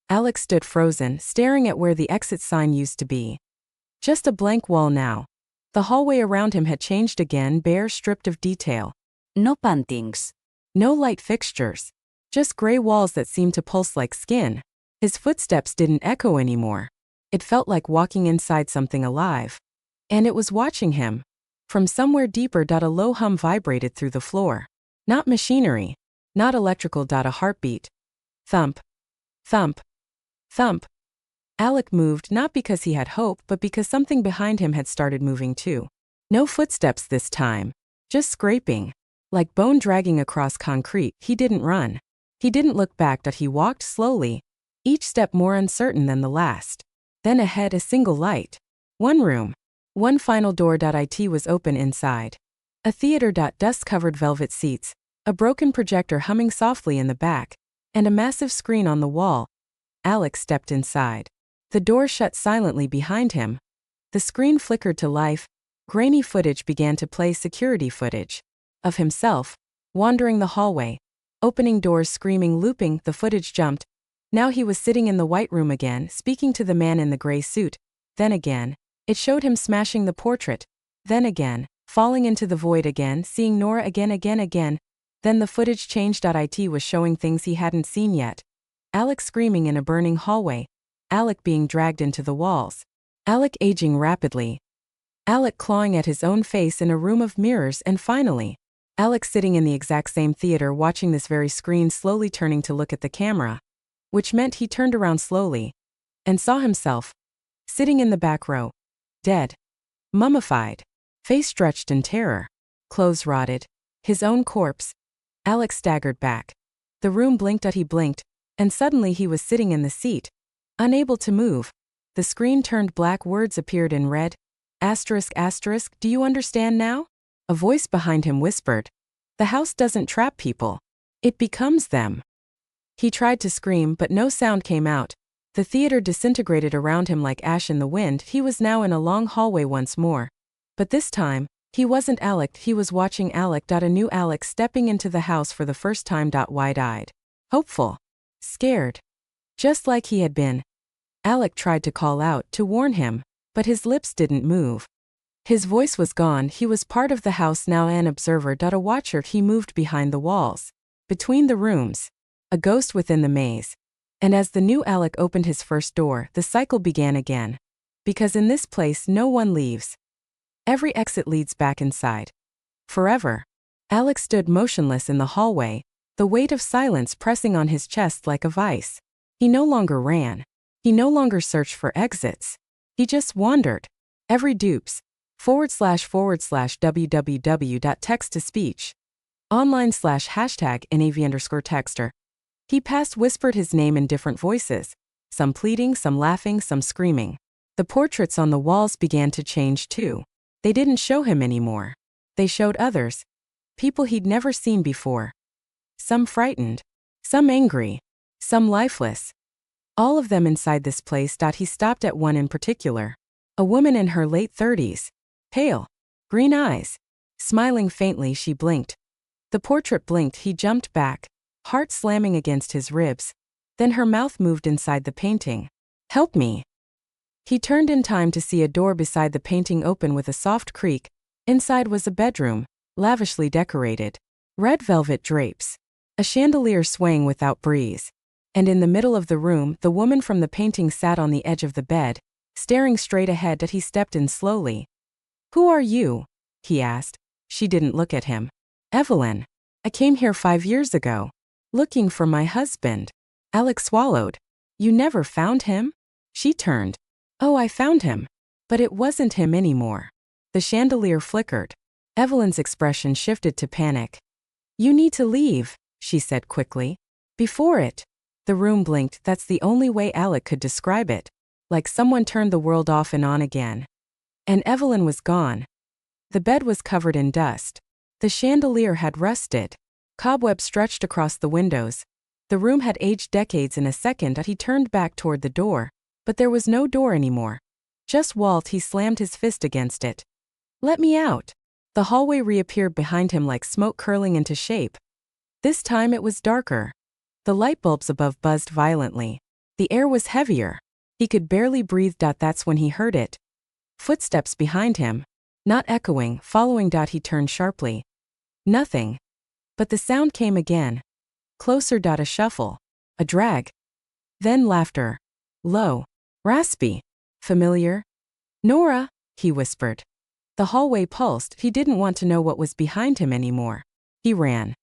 Alec stood frozen, staring at where the exit sign used to be. Just a blank wall now. The hallway around him had changed again, bare, stripped of detail. No paintings. No light fixtures. Just gray walls that seemed to pulse like skin. His footsteps didn't echo anymore. It felt like walking inside something alive. And it was watching him. From somewhere deeper. A low hum vibrated through the floor. Not machinery. Not electrical. A heartbeat. Thump. Thump. Thump. Alec moved, not because he had hope, but because something behind him had started moving too. No footsteps this time. Just scraping. Like bone dragging across concrete. He didn't run. He didn't look back. He walked slowly, each step more uncertain than the last. Then ahead, a single light. One room. One final door. It was open inside. A theater. Dust-covered velvet seats. A broken projector humming softly in the back. And a massive screen on the wall. Alec stepped inside. The door shut silently behind him. The screen flickered to life. Grainy footage began to play, security footage. Of himself, wandering the hallway. Opening doors, screaming, looping. The footage jumped. Now he was sitting in the white room again, speaking to the man in the gray suit. Then again, it showed him smashing the portrait. Then again, falling into the void again, seeing Nora again. Then the footage changed. It was showing things he hadn't seen yet. Alec screaming in a burning hallway. Alec being dragged into the walls. Alec aging rapidly. Alec clawing at his own face in a room of mirrors, and finally, Alec sitting in the exact same theater watching this very screen, slowly turning to look at the camera. Which meant he turned around slowly. And saw himself. Sitting in the back row. Dead. Mummified. Face stretched in terror. Clothes rotted. His own corpse. Alec staggered back. The room blinked. He blinked. And suddenly he was sitting in the seat. Unable to move. The screen turned black. Words appeared in red. Asterisk. Do you understand now? A voice behind him whispered. The house doesn't trap people. It becomes them. He tried to scream, but no sound came out. The theater disintegrated around him like ash in the wind. He was now in a long hallway once more. But this time, he wasn't Alec. He was watching Alec. A new Alec stepping into the house for the first time. Wide-eyed. Hopeful. Scared. Just like he had been. Alec tried to call out, to warn him, but his lips didn't move. His voice was gone. He was part of the house now, an observer. A watcher. He moved behind the walls. Between the rooms. A ghost within the maze. And as the new Alec opened his first door, the cycle began again. Because in this place no one leaves. Every exit leads back inside. Forever. Alec stood motionless in the hallway, the weight of silence pressing on his chest like a vice. He no longer ran. He no longer searched for exits. He just wandered. Every dupes. / www.text-to-speech. Online / #NAV_texter. He passed, whispered his name in different voices. Some pleading, some laughing, some screaming. The portraits on the walls began to change too. They didn't show him anymore. They showed others. People he'd never seen before. Some frightened. Some angry. Some lifeless. All of them inside this place. He stopped at one in particular. A woman in her late 30s. Pale. Green eyes. Smiling faintly, she blinked. The portrait blinked. He jumped back, heart slamming against his ribs. Then her mouth moved inside the painting. Help me. He turned in time to see a door beside the painting open with a soft creak. Inside was a bedroom, lavishly decorated. Red velvet drapes. A chandelier swaying without breeze. And in the middle of the room, the woman from the painting sat on the edge of the bed, staring straight ahead. He stepped in slowly. Who are you? He asked. She didn't look at him. Evelyn. I came here 5 years ago. Looking for my husband. Alec swallowed. You never found him? She turned. Oh, I found him. But it wasn't him anymore. The chandelier flickered. Evelyn's expression shifted to panic. You need to leave, she said quickly. Before it. The room blinked. That's the only way Alec could describe it. Like someone turned the world off and on again. And Evelyn was gone. The bed was covered in dust. The chandelier had rusted. Cobwebs stretched across the windows. The room had aged decades. In a second, he turned back toward the door. But there was no door anymore. Just walls. He slammed his fist against it. Let me out. The hallway reappeared behind him like smoke curling into shape. This time it was darker. The light bulbs above buzzed violently. The air was heavier. He could barely breathe. That's when he heard it. Footsteps behind him. Not echoing, following. He turned sharply. Nothing. But the sound came again. Closer. A shuffle. A drag. Then laughter. Low. Raspy. Familiar. Nora, he whispered. The hallway pulsed. He didn't want to know what was behind him anymore. He ran.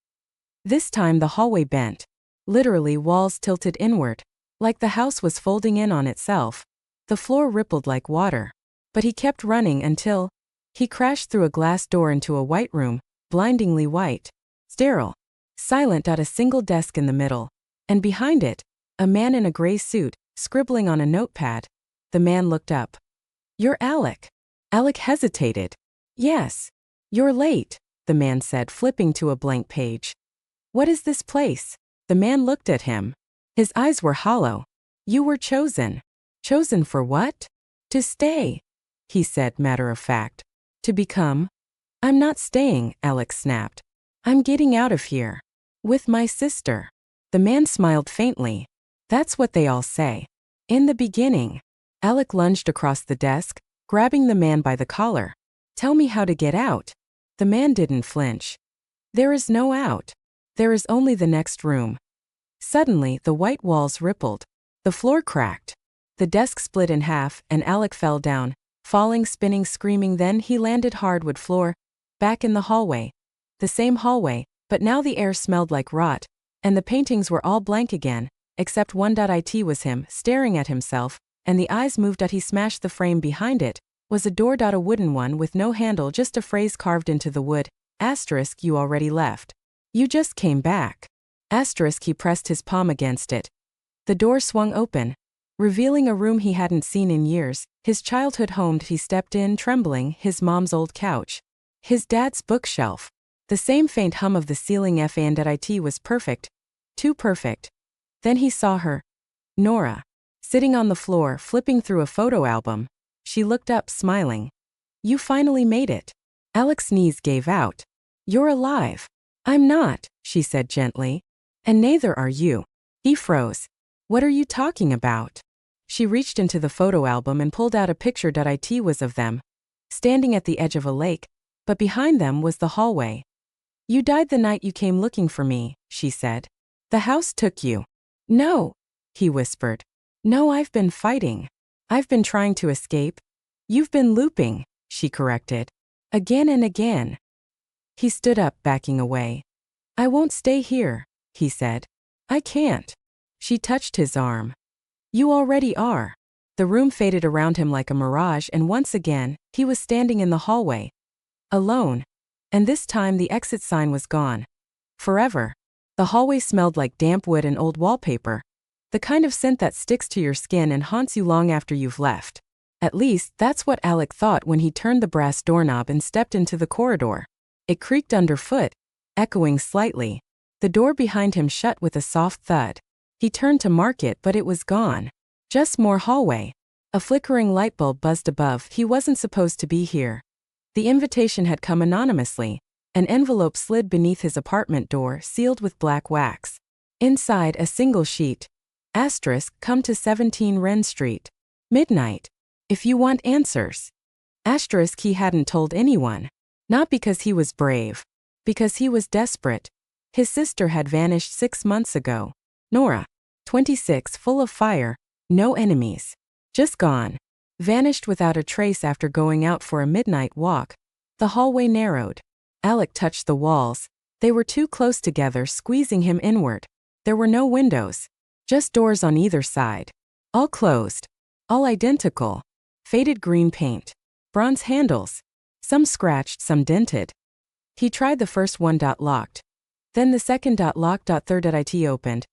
This time the hallway bent. Literally, walls tilted inward. Like the house was folding in on itself. The floor rippled like water. But he kept running until he crashed through a glass door into a white room, blindingly white. Sterile. Silent. A single desk in the middle. And behind it, a man in a gray suit, scribbling on a notepad. The man looked up. You're Alec. Alec hesitated. Yes. You're late, the man said, flipping to a blank page. What is this place? The man looked at him. His eyes were hollow. You were chosen. Chosen for what? To stay, he said, matter of fact. To become? I'm not staying, Alec snapped. I'm getting out of here. With my sister. The man smiled faintly. That's what they all say. In the beginning. Alec lunged across the desk, grabbing the man by the collar. Tell me how to get out. The man didn't flinch. There is no out. There is only the next room. Suddenly, the white walls rippled. The floor cracked. The desk split in half, and Alec fell down, falling, spinning, screaming. Then he landed hardwood floor, back in the hallway. The same hallway, but now the air smelled like rot, and the paintings were all blank again, except one. It was him, staring at himself, and the eyes moved. He smashed the frame. Behind it was a door. A wooden one with no handle, just a phrase carved into the wood. Asterisk, you already left. You just came back. Asterisk, he pressed his palm against it. The door swung open, revealing a room he hadn't seen in years, his childhood home. He stepped in, trembling, his mom's old couch. His dad's bookshelf. The same faint hum of the ceiling. It was perfect. Too perfect. Then he saw her. Nora. Sitting on the floor, flipping through a photo album. She looked up, smiling. You finally made it. Alec's knees gave out. You're alive. I'm not, she said gently. And neither are you. He froze. What are you talking about? She reached into the photo album and pulled out a picture. It was of them, standing at the edge of a lake, but behind them was the hallway. You died the night you came looking for me, she said. The house took you. No, he whispered. No, I've been fighting. I've been trying to escape. You've been looping, she corrected. Again and again. He stood up, backing away. I won't stay here, he said. I can't. She touched his arm. You already are. The room faded around him like a mirage, and once again, he was standing in the hallway. Alone. And this time the exit sign was gone. Forever. The hallway smelled like damp wood and old wallpaper. The kind of scent that sticks to your skin and haunts you long after you've left. At least, that's what Alec thought when he turned the brass doorknob and stepped into the corridor. It creaked underfoot, echoing slightly. The door behind him shut with a soft thud. He turned to mark it, but it was gone. Just more hallway. A flickering light bulb buzzed above. He wasn't supposed to be here. The invitation had come anonymously. An envelope slid beneath his apartment door, sealed with black wax. Inside, a single sheet. Asterisk, come to 17 Wren Street. Midnight. If you want answers. Asterisk, he hadn't told anyone. Not because he was brave. Because he was desperate. His sister had vanished 6 months ago. Nora. 26, full of fire. No enemies. Just gone. Vanished without a trace after going out for a midnight walk. The hallway narrowed. Alec touched the walls. They were too close together, squeezing him inward. There were no windows. Just doors on either side. All closed. All identical. Faded green paint. Bronze handles. Some scratched, some dented. He tried the first one. Locked. Then the second. Locked. Third. It opened.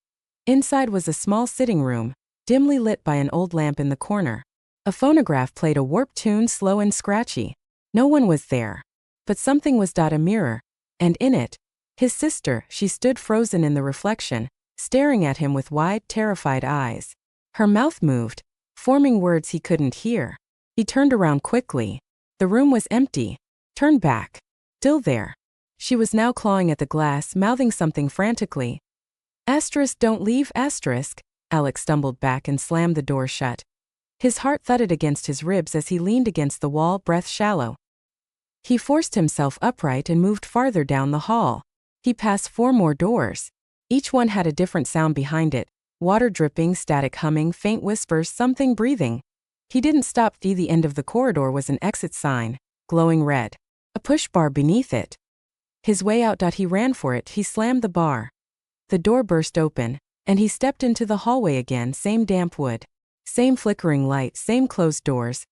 Inside was a small sitting room, dimly lit by an old lamp in the corner. A phonograph played a warped tune, slow and scratchy. No one was there. But something was. A mirror. And in it, his sister. She stood frozen in the reflection, staring at him with wide, terrified eyes. Her mouth moved, forming words he couldn't hear. He turned around quickly. The room was empty. Turned back. Still there. She was now clawing at the glass, mouthing something frantically. Asterisk, don't leave, asterisk. Alec stumbled back and slammed the door shut. His heart thudded against his ribs as he leaned against the wall, breath shallow. He forced himself upright and moved farther down the hall. He passed 4 more doors. Each one had a different sound behind it. Water dripping, static humming, faint whispers, something breathing. He didn't stop. The end of the corridor was an exit sign, glowing red. A push bar beneath it. His way out. He ran for it. He slammed the bar. The door burst open, and he stepped into the hallway again. Same damp wood. Same flickering light, same closed doors.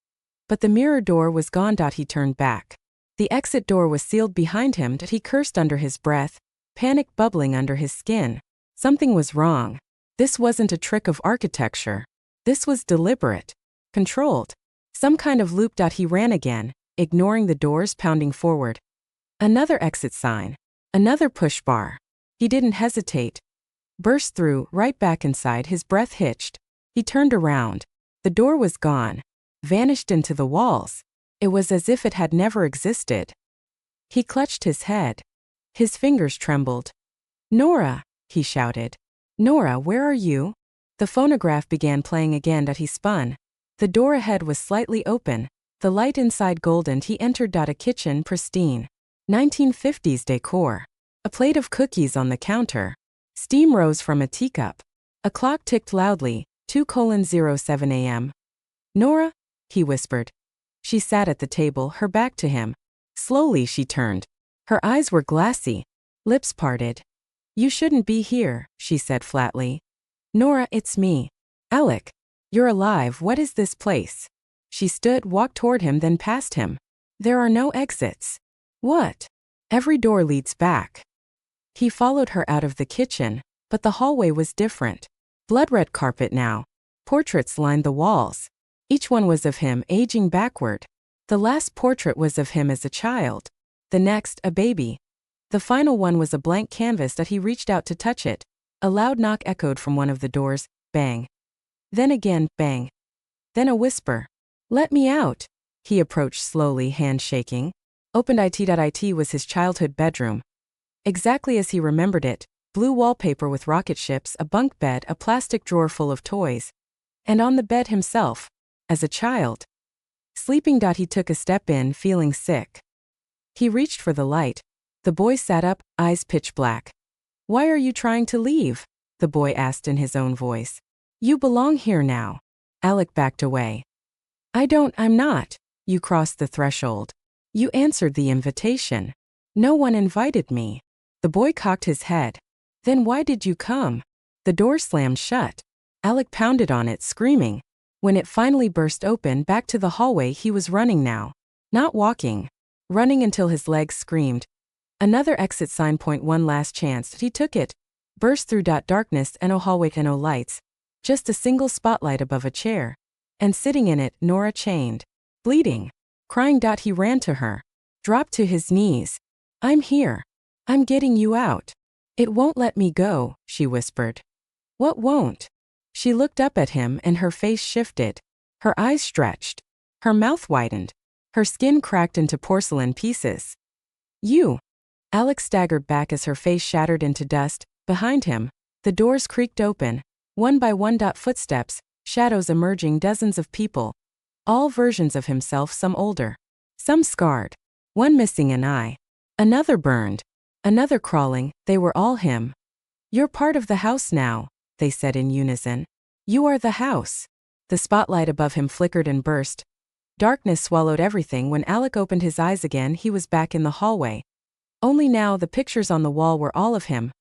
But the mirror door was gone. He turned back. The exit door was sealed behind him. He cursed under his breath, panic bubbling under his skin. Something was wrong. This wasn't a trick of architecture. This was deliberate. Controlled. Some kind of loop. He ran again, ignoring the doors pounding forward. Another exit sign. Another push bar. He didn't hesitate. Burst through, right back inside. His breath hitched. He turned around. The door was gone. Vanished into the walls. It was as if it had never existed. He clutched his head. His fingers trembled. "Nora!" he shouted. "Nora, where are you?" The phonograph began playing again. He spun. The door ahead was slightly open, the light inside golden. He entered. A kitchen, pristine. 1950s decor. A plate of cookies on the counter. Steam rose from a teacup. A clock ticked loudly, 2:07 a.m. "Nora?" he whispered. She sat at the table, her back to him. Slowly she turned. Her eyes were glassy, lips parted. "You shouldn't be here," she said flatly. "Nora, it's me. Alec. You're alive. What is this place?" She stood, walked toward him, then past him. "There are no exits." "What?" "Every door leads back." He followed her out of the kitchen, but the hallway was different. Blood-red carpet now. Portraits lined the walls. Each one was of him, aging backward. The last portrait was of him as a child. The next, a baby. The final one was a blank canvas. He reached out to touch it. A loud knock echoed from one of the doors. Bang. Then again, bang. Then a whisper. "Let me out." He approached slowly, hand shaking. Opened it. It was his childhood bedroom. Exactly as he remembered it. Blue wallpaper with rocket ships, a bunk bed, a plastic drawer full of toys. And on the bed himself. As a child. Sleeping. He took a step in, feeling sick. He reached for the light. The boy sat up, eyes pitch black. "Why are you trying to leave?" the boy asked in his own voice. "You belong here now." Alec backed away. I'm not." "You crossed the threshold. You answered the invitation." "No one invited me." The boy cocked his head. "Then why did you come?" The door slammed shut. Alec pounded on it, screaming. When it finally burst open, back to the hallway, he was running now. Not walking. Running until his legs screamed. Another exit sign. One last chance. He took it. Burst through. Darkness and no hallway and no lights. Just a single spotlight above a chair. And sitting in it, Nora chained. Bleeding. Crying. He ran to her. Dropped to his knees. "I'm here. I'm getting you out." "It won't let me go," she whispered. "What won't?" She looked up at him and her face shifted. Her eyes stretched. Her mouth widened. Her skin cracked into porcelain pieces. "You." Alec staggered back as her face shattered into dust. Behind him, the doors creaked open. One by one. Footsteps, shadows emerging, dozens of people. All versions of himself, some older. Some scarred. One missing an eye. Another burned. Another crawling. They were all him. "You're part of the house now," they said in unison. "You are the house." The spotlight above him flickered and burst. Darkness swallowed everything. When Alec opened his eyes again, he was back in the hallway. Only now the pictures on the wall were all of him,